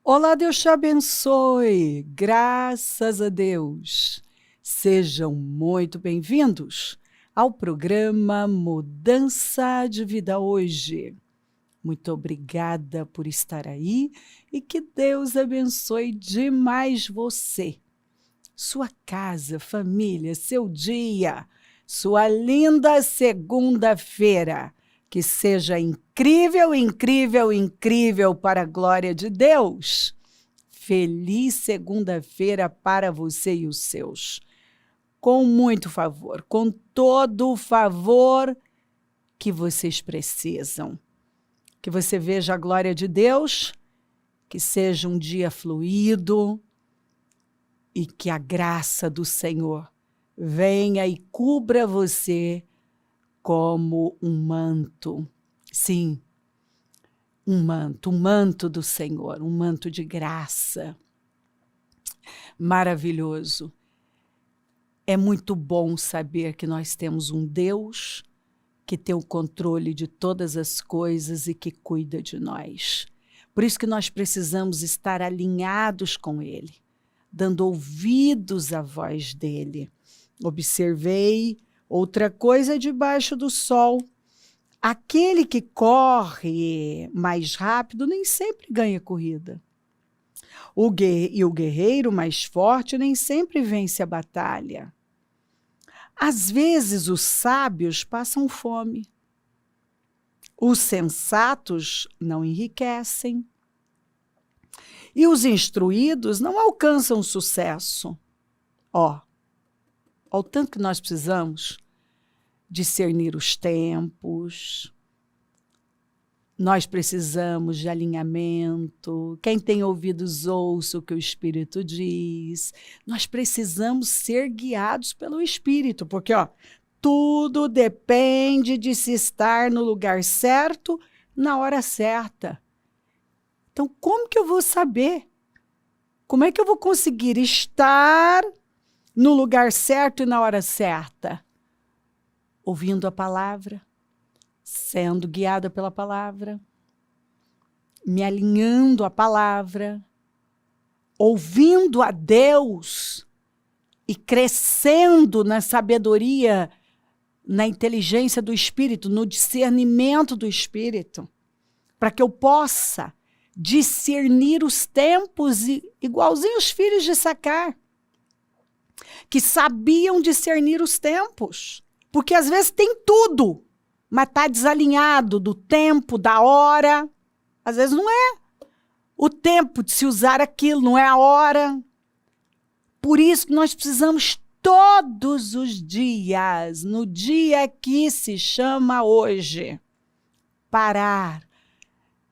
Olá, Deus te abençoe. Graças a Deus. Sejam muito bem-vindos ao programa Mudança de Vida Hoje. Muito obrigada por estar aí e que Deus abençoe demais você, sua casa, família, seu dia, sua linda segunda-feira. Que seja incrível, incrível, incrível para a glória de Deus. Feliz segunda-feira para você e os seus. Com muito favor, com todo o favor que vocês precisam. Que você veja a glória de Deus, que seja um dia fluido e que a graça do Senhor venha e cubra você como um manto. Sim, um manto do Senhor, um manto de graça. Maravilhoso. É muito bom saber que nós temos um Deus que tem o controle de todas as coisas e que cuida de nós. Por isso que nós precisamos estar alinhados com Ele, dando ouvidos à voz dEle. Observei outra coisa debaixo do sol. Aquele que corre mais rápido nem sempre ganha corrida. O guerreiro mais forte nem sempre vence a batalha. Às vezes os sábios passam fome. Os sensatos não enriquecem. E os instruídos não alcançam sucesso. Ó o tanto que nós precisamos discernir os tempos. Nós precisamos de alinhamento. Quem tem ouvidos, ouça o que o Espírito diz. Nós precisamos ser guiados pelo Espírito, porque tudo depende de se estar no lugar certo, na hora certa. Então, como que eu vou saber? Como é que eu vou conseguir estar no lugar certo e na hora certa? Ouvindo a palavra, sendo guiada pela palavra, me alinhando à palavra, ouvindo a Deus e crescendo na sabedoria, na inteligência do Espírito, no discernimento do Espírito, para que eu possa discernir os tempos igualzinho os filhos de Sacar, que sabiam discernir os tempos. Porque às vezes tem tudo, mas está desalinhado do tempo, da hora. Às vezes não é o tempo de se usar aquilo, não é a hora. Por isso que nós precisamos todos os dias, no dia que se chama hoje, parar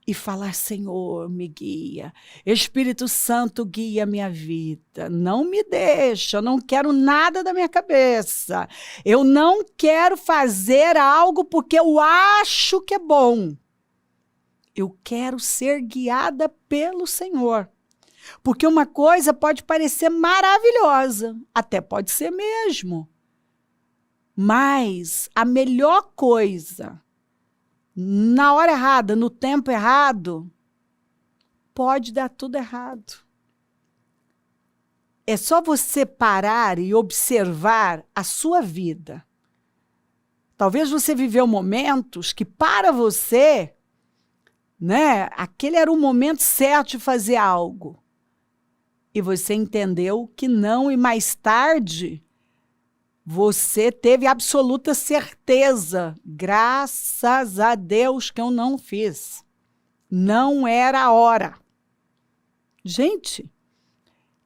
e falar: Senhor, me guia. Espírito Santo, guia a minha vida. Não me deixa, eu não quero nada da minha cabeça. Eu não quero fazer algo porque eu acho que é bom. Eu quero ser guiada pelo Senhor. Porque uma coisa pode parecer maravilhosa, até pode ser mesmo. Mas a melhor coisa, na hora errada, no tempo errado, pode dar tudo errado. É só você parar e observar a sua vida. Talvez você viveu momentos que para você, aquele era o momento certo de fazer algo. E você entendeu que não, e mais tarde você teve absoluta certeza, graças a Deus, que eu não fiz. Não era a hora. Gente,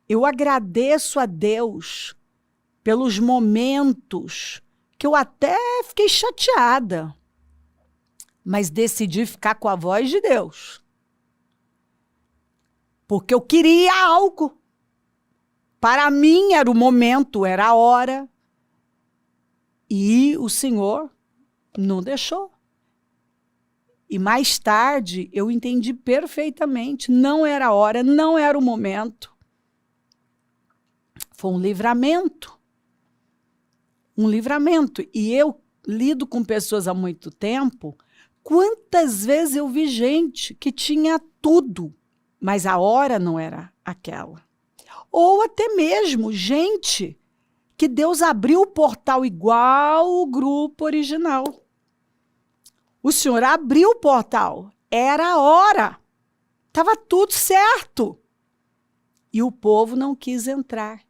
eu agradeço a Deus pelos momentos que eu até fiquei chateada, mas decidi ficar com a voz de Deus. Porque eu queria algo. Para mim era o momento, era a hora. E o Senhor não deixou. E mais tarde eu entendi perfeitamente. Não era a hora, não era o momento. Foi um livramento. Um livramento. E eu lido com pessoas há muito tempo. Quantas vezes eu vi gente que tinha tudo. mas a hora não era aquela. Ou até mesmo gente que Deus abriu o portal igual o grupo original. O Senhor abriu o portal, era a hora, estava tudo certo. E o povo não quis entrar.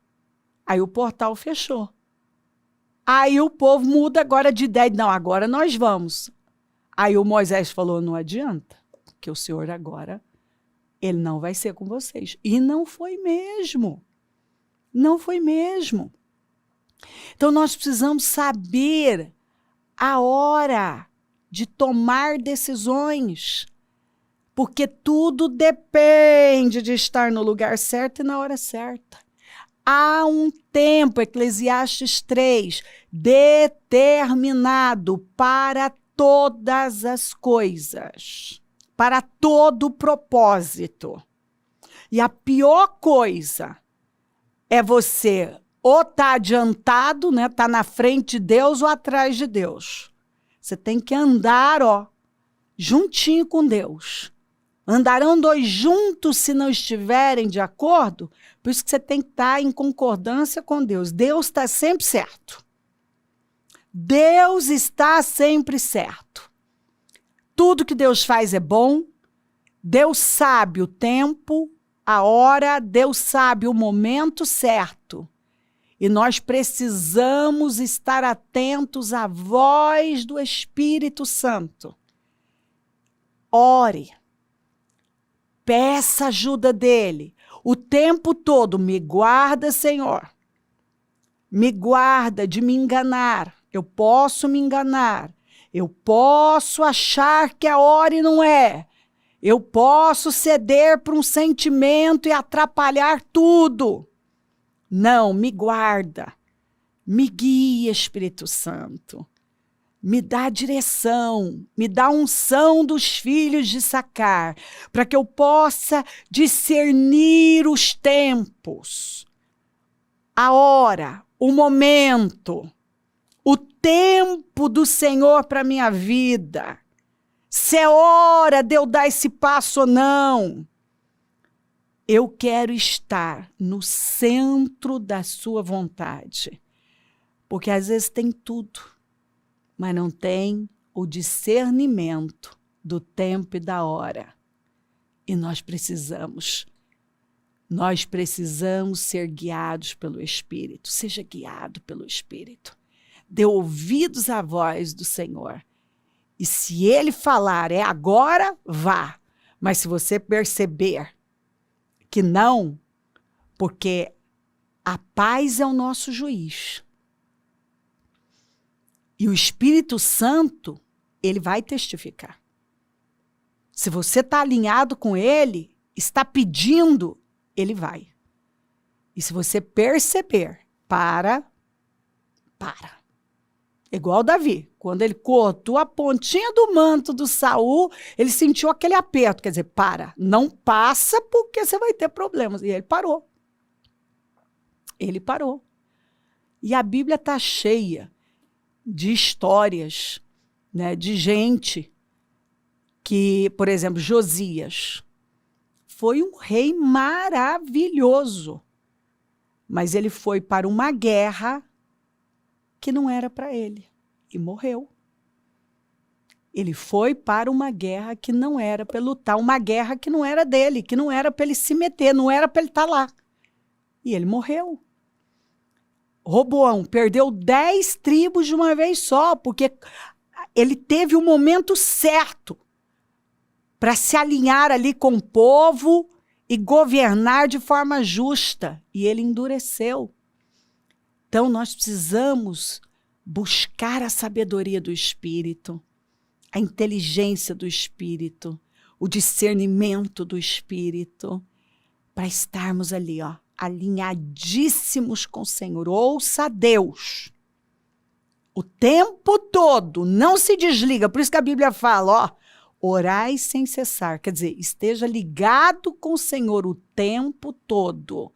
Aí o portal fechou. Aí o povo muda agora de ideia. Não, agora nós vamos. Aí o Moisés falou, não adianta, porque o Senhor agora, ele não vai ser com vocês. E não foi mesmo. Não foi mesmo. Então nós precisamos saber a hora de tomar decisões. Porque tudo depende de estar no lugar certo e na hora certa. Há um tempo, Eclesiastes 3, determinado para todas as coisas, para todo propósito. E a pior coisa é você ou tá adiantado, né, tá na frente de Deus ou atrás de Deus. Você tem que andar, juntinho com Deus. Andarão dois juntos se não estiverem de acordo? Por isso que você tem que estar em concordância com Deus. Deus está sempre certo. Deus está sempre certo. Tudo que Deus faz é bom. Deus sabe o tempo, a hora, Deus sabe o momento certo. E nós precisamos estar atentos à voz do Espírito Santo. Ore. Peça ajuda dele. O tempo todo, me guarda, Senhor. Me guarda de me enganar. Eu posso me enganar. Eu posso achar que a hora e não é. Eu posso ceder para um sentimento e atrapalhar tudo. Não, me guarda. Me guia, Espírito Santo. Me dá direção, me dá unção dos filhos de Issacar, para que eu possa discernir os tempos, a hora, o momento, o tempo do Senhor para a minha vida. Se é hora de eu dar esse passo ou não. Eu quero estar no centro da sua vontade, porque às vezes tem tudo, mas não tem o discernimento do tempo e da hora. E nós precisamos ser guiados pelo Espírito. Seja guiado pelo Espírito. Dê ouvidos à voz do Senhor. E se Ele falar, é agora, vá. Mas se você perceber que não, porque a paz é o nosso juiz. E o Espírito Santo, ele vai testificar. Se você está alinhado com ele, está pedindo, ele vai. E se você perceber, para. Igual Davi, quando ele cortou a pontinha do manto do Saul, ele sentiu aquele aperto, quer dizer, para, não passa porque você vai ter problemas. E ele parou. Ele parou. E a Bíblia está cheia de histórias, né, de gente que, por exemplo, Josias foi um rei maravilhoso, mas ele foi para uma guerra que não era para ele e morreu. Ele foi para uma guerra que não era para lutar, uma guerra que não era dele, que não era para ele se meter, não era para ele estar lá. E ele morreu. Roboão perdeu 10 tribos de uma vez só, porque ele teve o momento certo para se alinhar ali com o povo e governar de forma justa. E ele endureceu. Então, nós precisamos buscar a sabedoria do Espírito, a inteligência do Espírito, o discernimento do Espírito, para estarmos ali, alinhadíssimos com o Senhor. Ouça Deus o tempo todo, não se desliga. Por isso que a Bíblia fala, orai sem cessar. Quer dizer, esteja ligado com o Senhor o tempo todo.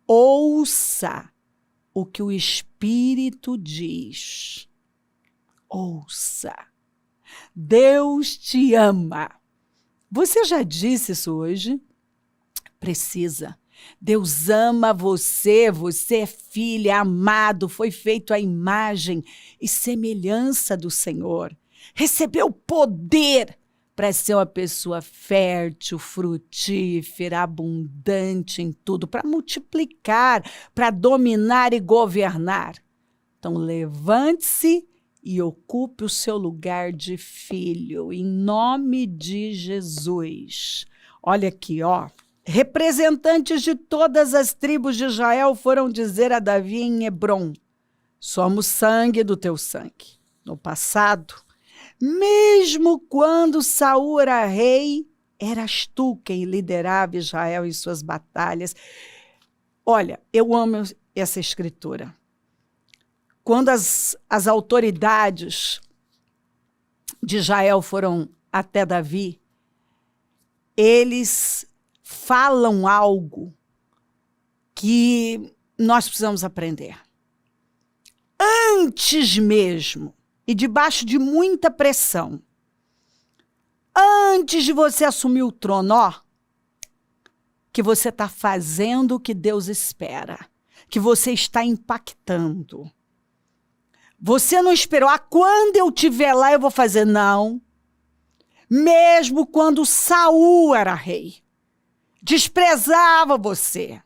Ouça o que o Espírito diz. Ouça. Deus te ama. Você já disse isso hoje? Precisa. Deus ama você, você é filho, é amado, foi feito à imagem e semelhança do Senhor. Recebeu poder para ser uma pessoa fértil, frutífera, abundante em tudo, para multiplicar, para dominar e governar. Então, levante-se e ocupe o seu lugar de filho, em nome de Jesus. Olha aqui, ó. Representantes de todas as tribos de Israel foram dizer a Davi em Hebrom: somos sangue do teu sangue. No passado, mesmo quando Saul era rei, eras tu quem liderava Israel em suas batalhas. Olha, eu amo essa escritura. Quando as autoridades de Israel foram até Davi, eles falam algo que nós precisamos aprender. Antes mesmo, e debaixo de muita pressão, antes de você assumir o trono, ó, que você está fazendo o que Deus espera, que você está impactando. Você não esperou, quando eu estiver lá eu vou fazer, não. Mesmo quando Saul era rei, desprezava você,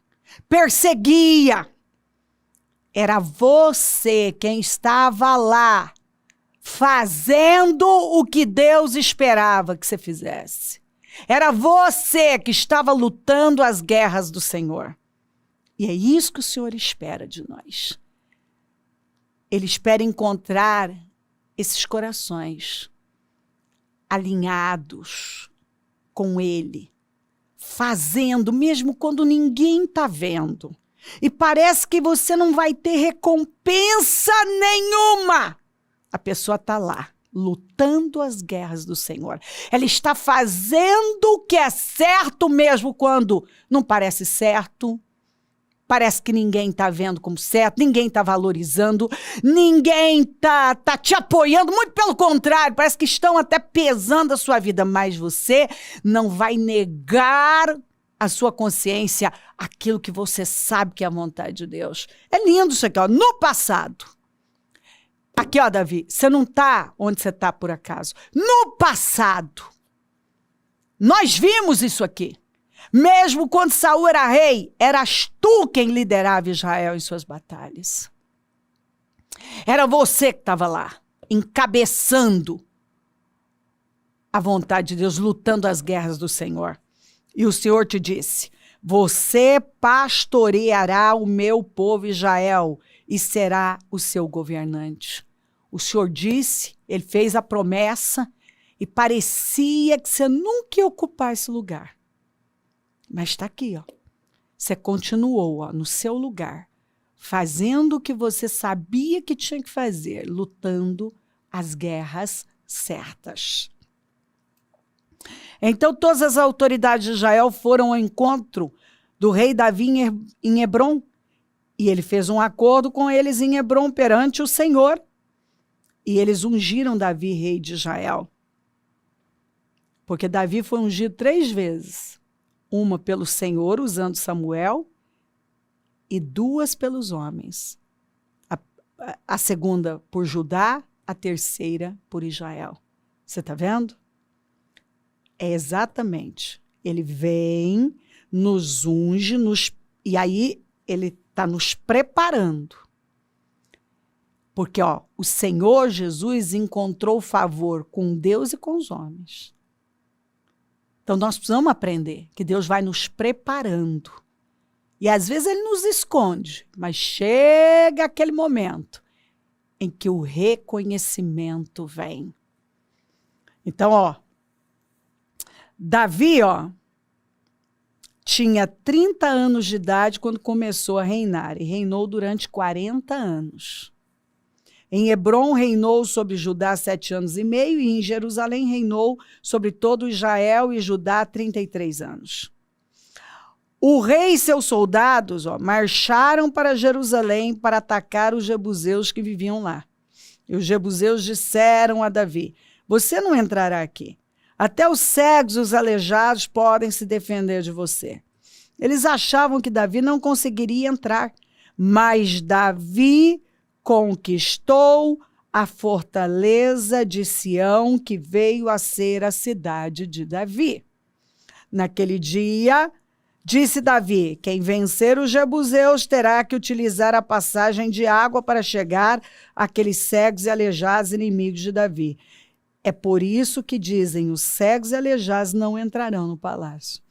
perseguia. Era você quem estava lá, fazendo o que Deus esperava que você fizesse. Era você que estava lutando as guerras do Senhor. E é isso que o Senhor espera de nós. Ele espera encontrar esses corações alinhados com Ele, fazendo, mesmo quando ninguém está vendo. E parece que você não vai ter recompensa nenhuma. A pessoa está lá, lutando as guerras do Senhor. Ela está fazendo o que é certo mesmo quando não parece certo. Parece que ninguém está vendo como certo, ninguém está valorizando, ninguém está te apoiando, muito pelo contrário, parece que estão até pesando a sua vida, mas você não vai negar a sua consciência aquilo que você sabe que é a vontade de Deus. É lindo isso aqui, ó. No passado. Aqui, ó, Davi, você não está onde você está por acaso. No passado, nós vimos isso aqui. Mesmo quando Saul era rei, eras tu quem liderava Israel em suas batalhas. Era você que estava lá, encabeçando a vontade de Deus, lutando as guerras do Senhor. E o Senhor te disse: você pastoreará o meu povo Israel e será o seu governante. O Senhor disse, ele fez a promessa e parecia que você nunca ia ocupar esse lugar. Mas está aqui, ó. Você continuou, ó, no seu lugar, fazendo o que você sabia que tinha que fazer, lutando as guerras certas. Então todas as autoridades de Israel foram ao encontro do rei Davi em Hebrom, e ele fez um acordo com eles em Hebrom perante o Senhor, e eles ungiram Davi rei de Israel. Porque Davi foi ungido 3 vezes. Uma pelo Senhor, usando Samuel, e 2 pelos homens. A segunda por Judá, a terceira por Israel. Você está vendo? É exatamente. Ele vem, nos unge, e aí ele está nos preparando. Porque ó, o Senhor Jesus encontrou favor com Deus e com os homens. Então, nós precisamos aprender que Deus vai nos preparando. E, às vezes, Ele nos esconde, mas chega aquele momento em que o reconhecimento vem. Então, ó, Davi, ó, tinha 30 anos de idade quando começou a reinar, e reinou durante 40 anos. Em Hebrom reinou sobre Judá 7 anos e meio, e em Jerusalém reinou sobre todo Israel e Judá 33 anos. O rei e seus soldados, ó, marcharam para Jerusalém para atacar os jebuseus que viviam lá. E os jebuseus disseram a Davi: você não entrará aqui. Até os cegos e os aleijados podem se defender de você. Eles achavam que Davi não conseguiria entrar, mas Davi conquistou a fortaleza de Sião, que veio a ser a cidade de Davi. Naquele dia, disse Davi: quem vencer os jebuseus terá que utilizar a passagem de água para chegar àqueles cegos e aleijados inimigos de Davi. É por isso que dizem: os cegos e aleijados não entrarão no palácio.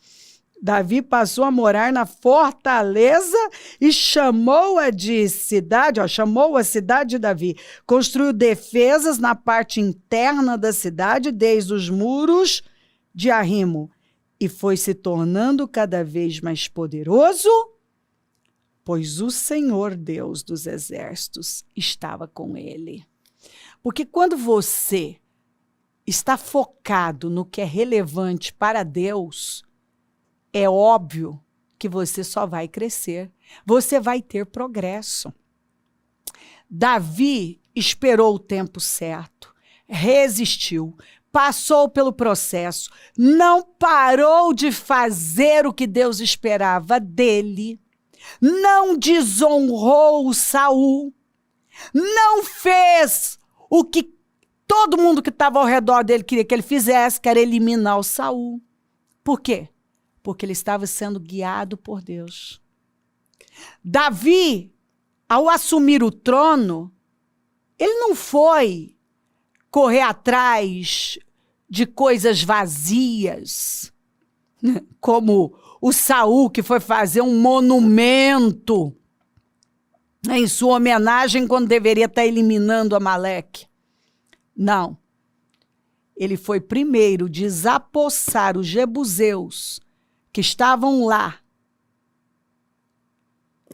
Davi passou a morar na fortaleza e chamou-a de cidade, chamou a cidade de Davi. Construiu defesas na parte interna da cidade, desde os muros de Arrimo, e foi se tornando cada vez mais poderoso, pois o Senhor Deus dos exércitos estava com ele. Porque quando você está focado no que é relevante para Deus, é óbvio que você só vai crescer, você vai ter progresso. Davi esperou o tempo certo, resistiu, passou pelo processo, não parou de fazer o que Deus esperava dele, não desonrou Saul, não fez o que todo mundo que estava ao redor dele queria que ele fizesse, que era eliminar o Saul. Por quê? Porque ele estava sendo guiado por Deus. Davi, ao assumir o trono, ele não foi correr atrás de coisas vazias, como o Saul, que foi fazer um monumento em sua homenagem quando deveria estar eliminando Amaleque. Não. Ele foi primeiro desapossar os jebuseus que estavam lá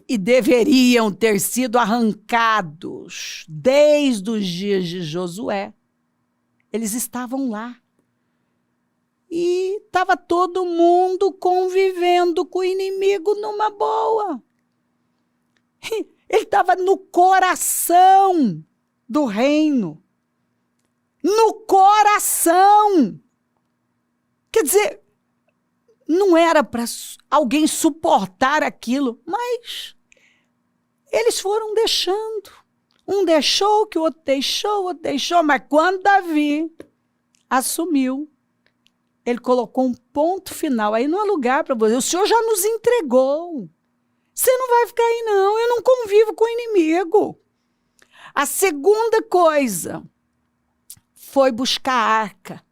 e deveriam ter sido arrancados desde os dias de Josué. Eles estavam lá. E estava todo mundo convivendo com o inimigo numa boa. Ele estava no coração do reino. No coração. Quer dizer, não era para alguém suportar aquilo, mas eles foram deixando. Um deixou, que o outro deixou, mas quando Davi assumiu, ele colocou um ponto final. Aí não há lugar para você. O Senhor já nos entregou. Você não vai ficar aí, não. Eu não convivo com o inimigo. A segunda coisa foi buscar a arca,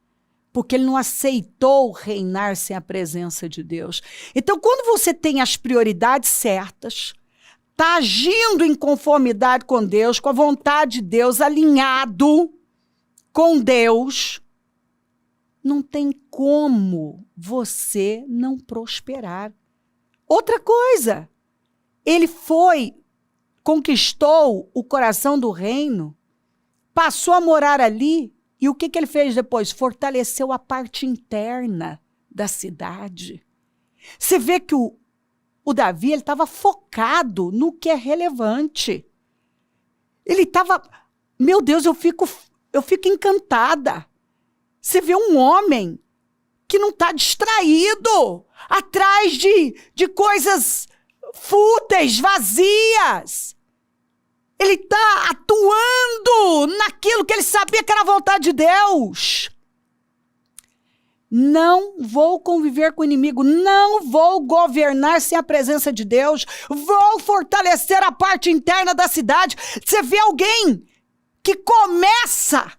porque ele não aceitou reinar sem a presença de Deus. Então, quando você tem as prioridades certas, está agindo em conformidade com Deus, com a vontade de Deus, alinhado com Deus, não tem como você não prosperar. Outra coisa, ele conquistou o coração do reino, passou a morar ali, e o que ele fez depois? Fortaleceu a parte interna da cidade. Você vê que o Davi estava focado no que é relevante. Ele estava... Meu Deus, eu fico encantada. Você vê um homem que não está distraído atrás de coisas fúteis, vazias. Ele está atuando naquilo que ele sabia que era a vontade de Deus. Não vou conviver com o inimigo, não vou governar sem a presença de Deus, vou fortalecer a parte interna da cidade. Você vê alguém que começa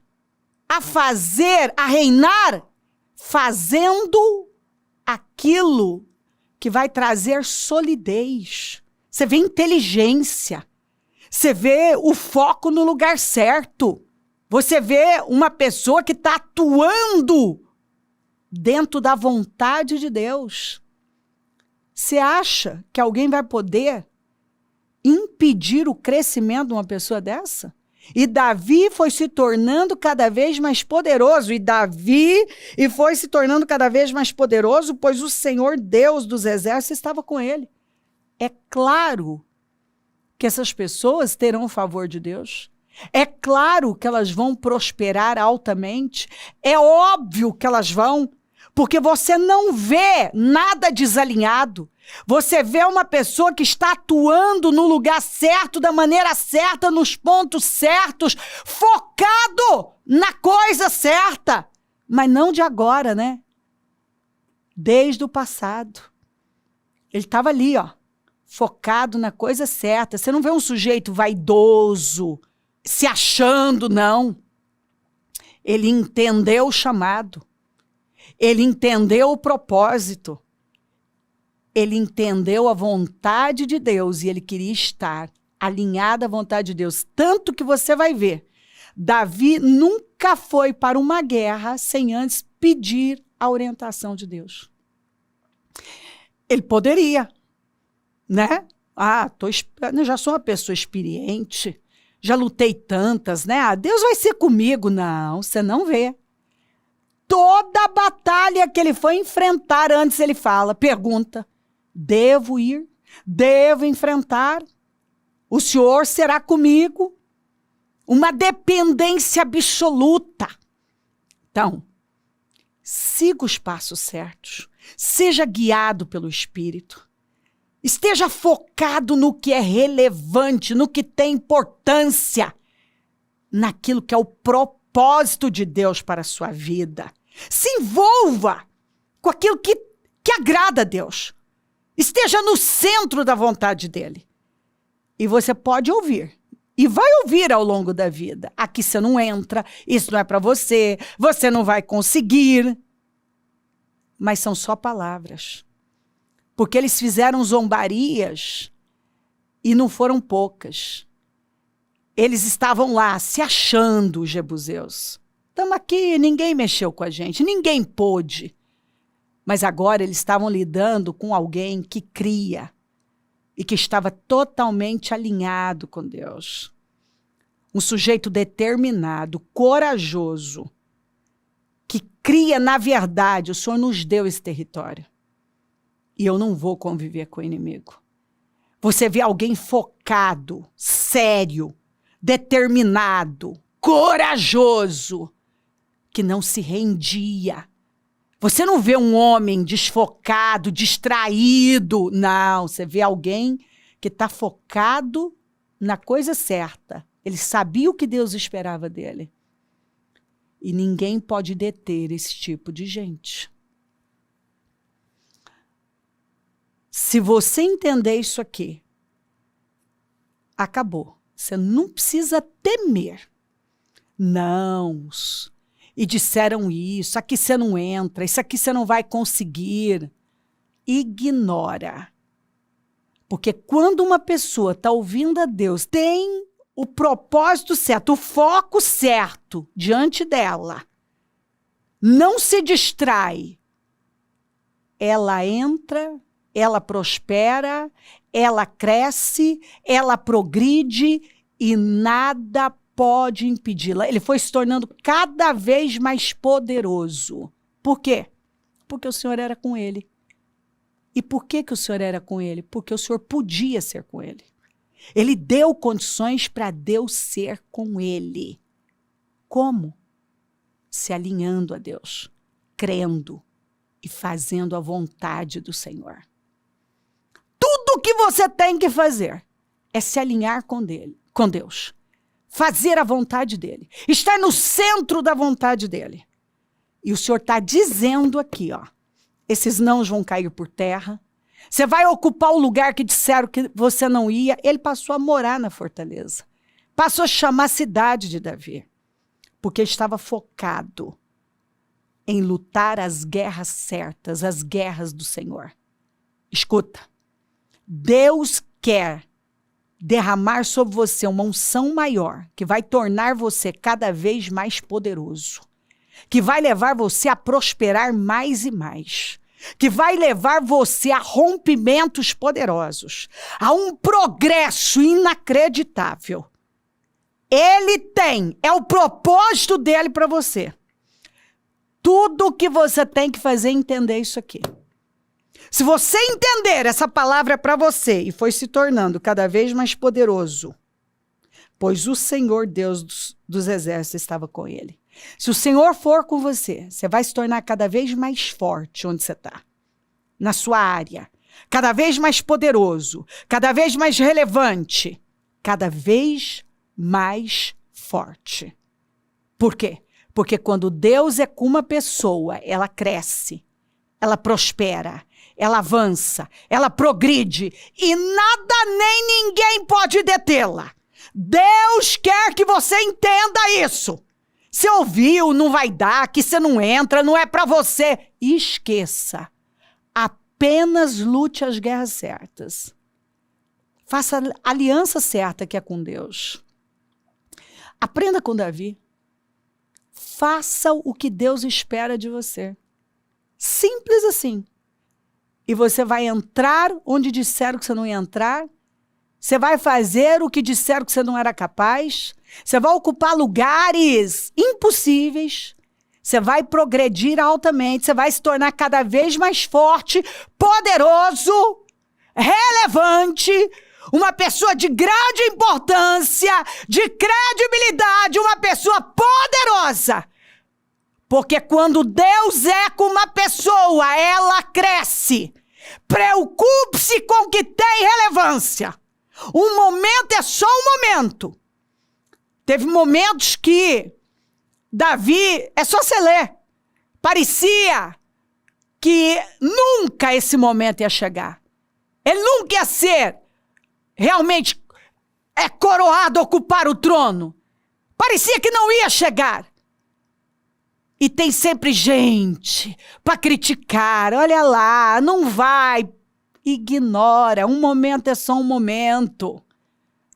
a reinar, fazendo aquilo que vai trazer solidez. Você vê inteligência. Você vê o foco no lugar certo. Você vê uma pessoa que está atuando dentro da vontade de Deus. Você acha que alguém vai poder impedir o crescimento de uma pessoa dessa? E Davi foi se tornando cada vez mais poderoso. E foi se tornando cada vez mais poderoso, pois o Senhor Deus dos exércitos estava com ele. É claro que essas pessoas terão o favor de Deus. É claro que elas vão prosperar altamente. É óbvio que elas vão, Porque você não vê nada desalinhado. Você vê uma pessoa que está atuando no lugar certo, da maneira certa, nos pontos certos, focado na coisa certa. Mas não de agora, né? Desde o passado. Ele estava ali, ó, focado na coisa certa. Você não vê um sujeito vaidoso, se achando, não. Ele entendeu o chamado. Ele entendeu o propósito. Ele entendeu a vontade de Deus e ele queria estar alinhado à vontade de Deus. Tanto que você vai ver, Davi nunca foi para uma guerra sem antes pedir a orientação de Deus. Ele poderia, né? Eu já sou uma pessoa experiente, já lutei tantas, né? Deus vai ser comigo. Não, você não vê. Toda a batalha que ele foi enfrentar, antes ele pergunta, devo ir? Devo enfrentar? O Senhor será comigo? Uma dependência absoluta. Então, siga os passos certos. Seja guiado pelo Espírito. Esteja focado no que é relevante, no que tem importância, naquilo que é o propósito de Deus para a sua vida. Se envolva com aquilo que agrada a Deus. Esteja no centro da vontade dele. E você pode ouvir. E vai ouvir ao longo da vida. Aqui você não entra, isso não é para você, você não vai conseguir. Mas são só palavras. Porque eles fizeram zombarias e não foram poucas. Eles estavam lá se achando, os jebuseus. Estamos aqui, ninguém mexeu com a gente, ninguém pôde. Mas agora eles estavam lidando com alguém que cria e que estava totalmente alinhado com Deus. Um sujeito determinado, corajoso, que cria na verdade. O Senhor nos deu esse território. E eu não vou conviver com o inimigo. Você vê alguém focado, sério, determinado, corajoso, que não se rendia. Você não vê um homem desfocado, distraído. Não, você vê alguém que está focado na coisa certa. Ele sabia o que Deus esperava dele. E ninguém pode deter esse tipo de gente. Se você entender isso aqui, acabou. Você não precisa temer. Não. E disseram isso, aqui você não entra, isso aqui você não vai conseguir. Ignora. Porque quando uma pessoa está ouvindo a Deus, tem o propósito certo, o foco certo diante dela, não se distrai, ela entra, ela prospera, ela cresce, ela progride e nada pode impedi-la. Ele foi se tornando cada vez mais poderoso. Por quê? Porque o Senhor era com ele. E por que o Senhor era com ele? Porque o Senhor podia ser com ele. Ele deu condições para Deus ser com ele. Como? Se alinhando a Deus, crendo e fazendo a vontade do Senhor. Tudo o que você tem que fazer é se alinhar com Deus. Fazer a vontade dele. Estar no centro da vontade dele. E o Senhor está dizendo aqui, ó, esses nãos vão cair por terra. Você vai ocupar o lugar que disseram que você não ia. Ele passou a morar na fortaleza. Passou a chamar a cidade de Davi. Porque estava focado em lutar as guerras certas, as guerras do Senhor. Escuta. Deus quer derramar sobre você uma unção maior, que vai tornar você cada vez mais poderoso, que vai levar você a prosperar mais e mais, que vai levar você a rompimentos poderosos, a um progresso inacreditável. Ele tem, é o propósito dele para você. Tudo o que você tem que fazer é entender isso aqui. Se você entender essa palavra para você e foi se tornando cada vez mais poderoso, pois o Senhor Deus dos exércitos estava com ele. Se o Senhor for com você, você vai se tornar cada vez mais forte onde você está, na sua área, cada vez mais poderoso, cada vez mais relevante, cada vez mais forte. Por quê? Porque quando Deus é com uma pessoa, ela cresce, ela prospera, ela avança, ela progride e nada nem ninguém pode detê-la. Deus quer que você entenda isso. Você ouviu, não vai dar, que você não entra, não é para você. Esqueça. Apenas lute as guerras certas. Faça a aliança certa que é com Deus. Aprenda com Davi. Faça o que Deus espera de você. Simples assim. E você vai entrar onde disseram que você não ia entrar. Você vai fazer o que disseram que você não era capaz. Você vai ocupar lugares impossíveis. Você vai progredir altamente. Você vai se tornar cada vez mais forte, poderoso, relevante, uma pessoa de grande importância, de credibilidade, uma pessoa poderosa. Porque quando Deus é com uma pessoa, ela cresce. Preocupe-se com o que tem relevância. Um momento é só um momento. Teve momentos que Davi, é só você ler, parecia que nunca esse momento ia chegar. Ele nunca ia ser realmente coroado, ocupar o trono. Parecia que não ia chegar. E tem sempre gente para criticar. Olha lá, não vai. Ignora. Um momento é só um momento.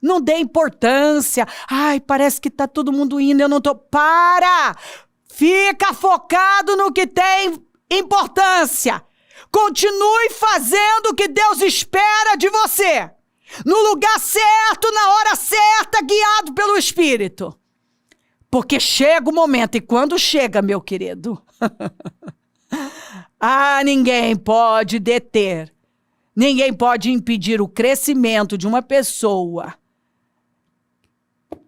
Não dê importância. Ai, parece que tá todo mundo indo, eu não tô. Para! Fica focado no que tem importância. Continue fazendo o que Deus espera de você. No lugar certo, na hora certa, guiado pelo Espírito. Porque chega o momento, e quando chega, meu querido, ninguém pode deter, ninguém pode impedir o crescimento de uma pessoa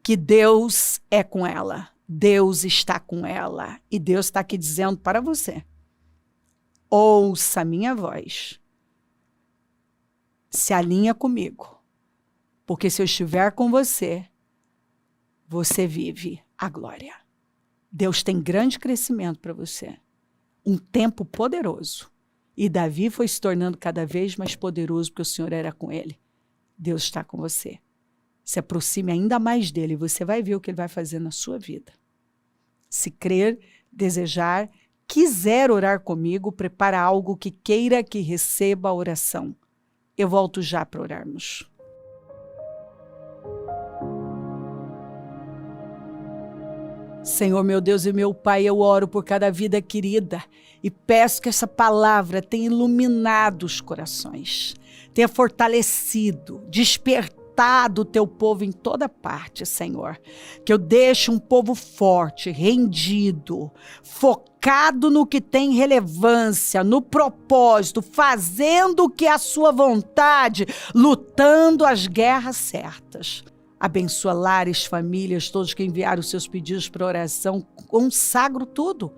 que Deus é com ela, Deus está com ela, e Deus está aqui dizendo para você, ouça a minha voz, se alinha comigo, porque se eu estiver com você, você vive a glória. Deus tem grande crescimento para você. Um tempo poderoso. E Davi foi se tornando cada vez mais poderoso porque o Senhor era com ele. Deus está com você. Se aproxime ainda mais dele e você vai ver o que ele vai fazer na sua vida. Se crer, desejar, quiser orar comigo, prepara algo que queira que receba a oração. Eu volto já para orarmos. Senhor, meu Deus e meu Pai, eu oro por cada vida querida e peço que essa palavra tenha iluminado os corações, tenha fortalecido, despertado o teu povo em toda parte, Senhor. Que eu deixe um povo forte, rendido, focado no que tem relevância, no propósito, fazendo o que é a sua vontade, lutando as guerras certas. Abençoa lares, famílias, todos que enviaram os seus pedidos para oração, consagro tudo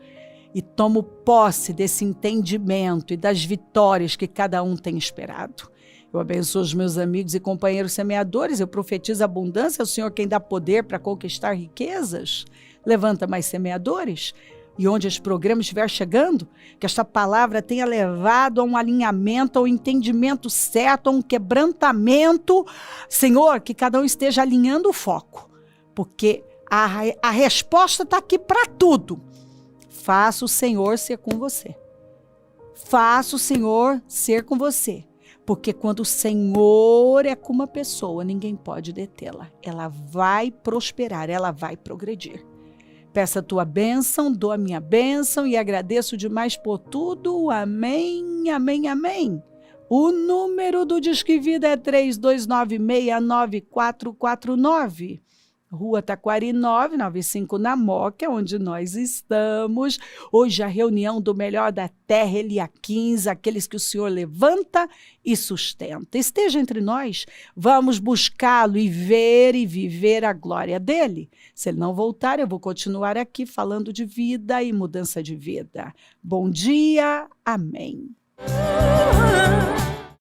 e tomo posse desse entendimento e das vitórias que cada um tem esperado. Eu abençoo os meus amigos e companheiros semeadores, eu profetizo abundância, é o Senhor quem dá poder para conquistar riquezas. Levanta mais semeadores. E onde esse programa estiver chegando, que esta palavra tenha levado a um alinhamento, ao entendimento certo, a um quebrantamento. Senhor, que cada um esteja alinhando o foco, porque a resposta está aqui para tudo. Faça o Senhor ser com você. Faça o Senhor ser com você. Porque quando o Senhor é com uma pessoa, ninguém pode detê-la. Ela vai prosperar, ela vai progredir. Peço a tua bênção, dou a minha bênção e agradeço demais por tudo. Amém, amém, amém. O número do Disque Vida é 32969449. Rua Taquari 995 na Moca, onde nós estamos. Hoje a reunião do melhor da terra, Eliaquins, aqueles que o Senhor levanta e sustenta. Esteja entre nós, vamos buscá-lo e ver e viver a glória dele. Se ele não voltar, eu vou continuar aqui falando de vida e mudança de vida. Bom dia, amém.